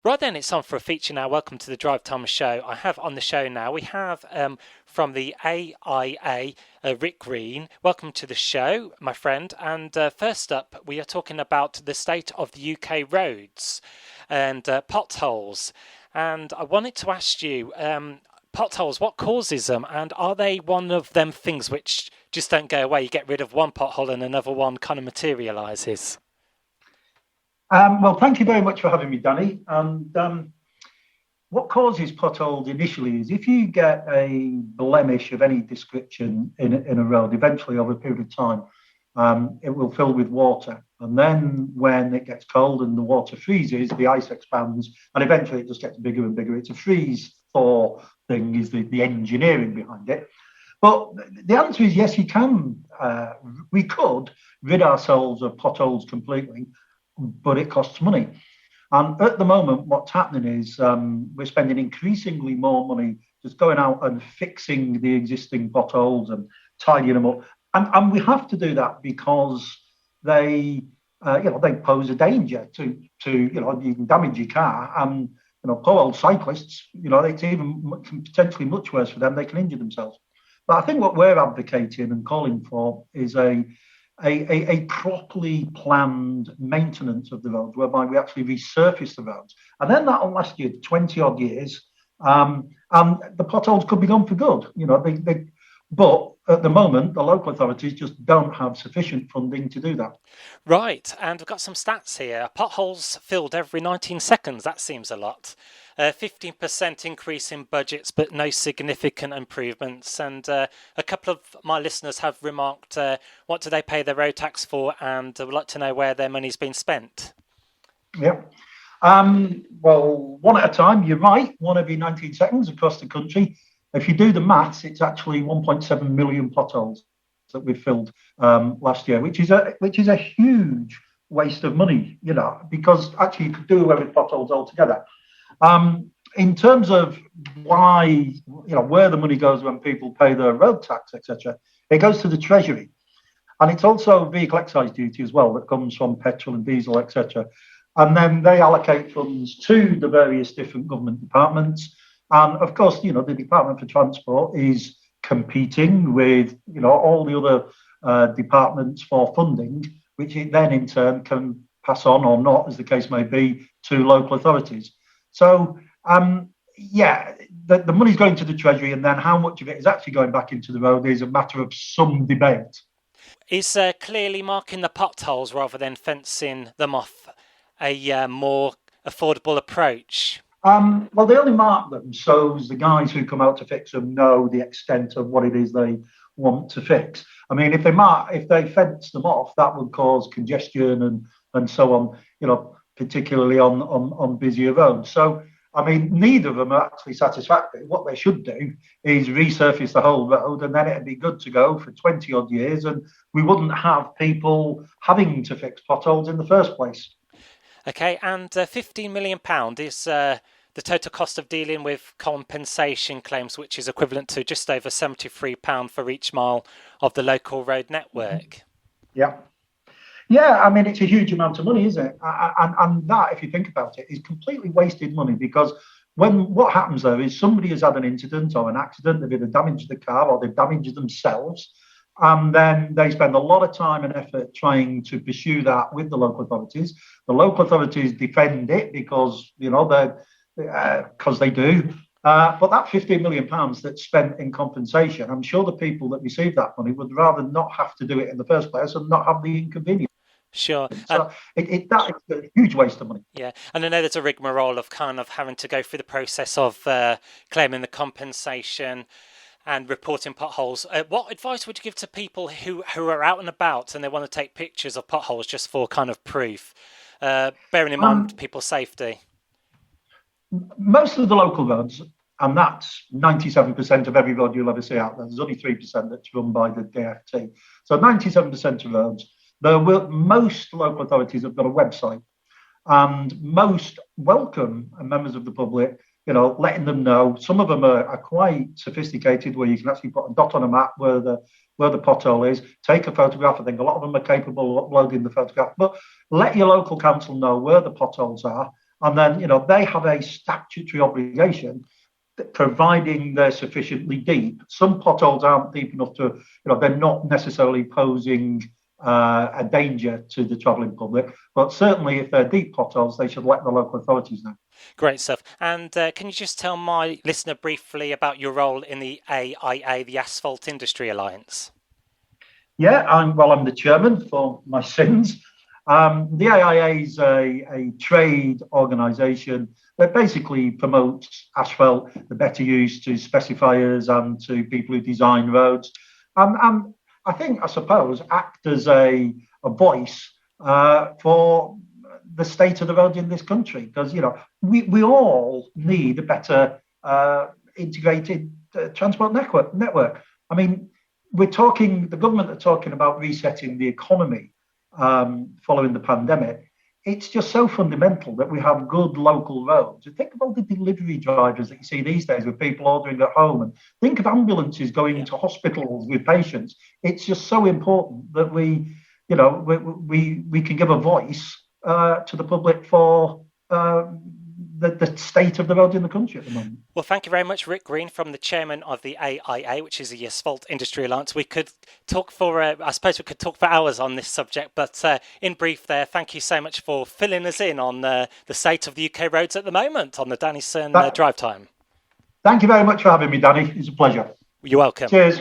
Right then, it's on for a feature now. Welcome to the Drivetime show. I have on the show now, we have from the AIA, Rick Green. Welcome to the show, my friend. And first up, we are talking about the state of the UK roads and potholes. And I wanted to ask you, potholes, what causes them? And are they one of them things which just don't go away? You get rid of one pothole and another one kind of materialises. Well, thank you very much for having me, Danny. And what causes potholes initially is if you get a blemish of any description in a road, eventually over a period of time, it will fill with water. And then when it gets cold and the water freezes, the ice expands, and eventually it just gets bigger and bigger. It's a freeze-thaw thing is the engineering behind it. But the answer is yes, you can. We could rid ourselves of potholes completely, but it costs money. And at the moment, what's happening is we're spending increasingly more money just going out and fixing the existing potholes and tidying them up. And we have to do that because they pose a danger to you can damage your car. And poor old cyclists, it's even potentially much worse for them. They can injure themselves. But I think what we're advocating and calling for is a properly planned maintenance of the roads, whereby we actually resurface the roads. And then that'll last you 20 odd years. And the potholes could be gone for good. But at the moment, the local authorities just don't have sufficient funding to do that. Right, and we've got some stats here. Potholes filled every 19 seconds. That seems a lot. 15% increase in budgets, but no significant improvements. And a couple of my listeners have remarked, what do they pay their road tax for? And would like to know where their money's been spent. Yeah. Well, one at a time, you're right. One every 19 seconds across the country. If you do the maths, it's actually 1.7 million potholes that we filled last year, which is a huge waste of money, because actually you could do away with potholes altogether. In terms of why, where the money goes when people pay their road tax, etc., it goes to the Treasury. And it's also vehicle excise duty as well that comes from petrol and diesel, etc. And then they allocate funds to the various different government departments. And of course, the Department for Transport is competing with, all the other departments for funding, which it then in turn can pass on or not, as the case may be, to local authorities. So, the money's going to the Treasury, and then how much of it is actually going back into the road is a matter of some debate. Is clearly marking the potholes rather than fencing them off a more affordable approach? Well, they only mark them so the guys who come out to fix them know the extent of what it is they want to fix. I mean, if they fence them off, that would cause congestion and so on, particularly on busier roads. So, I mean, neither of them are actually satisfactory. What they should do is resurface the whole road, and then it'd be good to go for 20 odd years, and we wouldn't have people having to fix potholes in the first place. Okay, and £15 million is the total cost of dealing with compensation claims, which is equivalent to just over £73 for each mile of the local road network. Yeah. Yeah, I mean, it's a huge amount of money, isn't it? And that, if you think about it, is completely wasted money, because what happens there is somebody has had an incident or an accident, they've either damaged the car or they've damaged themselves, and then they spend a lot of time and effort trying to pursue that with the local authorities. The local authorities defend it because, because they do. But that £15 million that's spent in compensation, I'm sure the people that receive that money would rather not have to do it in the first place and not have the inconvenience. Sure. So that is a huge waste of money. Yeah, and I know there's a rigmarole of kind of having to go through the process of claiming the compensation and reporting potholes. What advice would you give to people who are out and about and they want to take pictures of potholes just for kind of proof, bearing in mind people's safety? Most of the local roads, and that's 97% of every road you'll ever see out there. There's only 3% that's run by the DFT. So 97% of roads, most local authorities have got a website, and most welcome members of the public, letting them know. Some of them are quite sophisticated, where you can actually put a dot on a map where the pothole is, take a photograph. I think a lot of them are capable of uploading the photograph, but let your local council know where the potholes are. And then, they have a statutory obligation providing they're sufficiently deep. Some potholes aren't deep enough to, they're not necessarily posing a danger to the travelling public, but certainly if they're deep potholes, they should let the local authorities know. Great stuff. And can you just tell my listener briefly about your role in the AIA, the Asphalt Industry Alliance? Yeah, I'm the chairman for my sins. The AIA is a trade organisation that basically promotes asphalt, the better use to specifiers and to people who design roads. And I suppose, act as a voice for the state of the road in this country. Because, we all need a better integrated transport network. I mean, the government are talking about resetting the economy following the pandemic. It's just so fundamental that we have good local roads. Think of all the delivery drivers that you see these days with people ordering at home, and think of ambulances going into hospitals with patients. It's just so important that we can give a voice to the public for the state of the road in the country at the moment. Well, thank you very much, Rick Green, from the chairman of the AIA, which is the Asphalt Industry Alliance. We could talk I suppose we could talk for hours on this subject, but in brief there, thank you so much for filling us in on the state of the UK roads at the moment on the Danny Sun Drivetime. Thank you very much for having me, Danny. It's a pleasure. You're welcome. Cheers.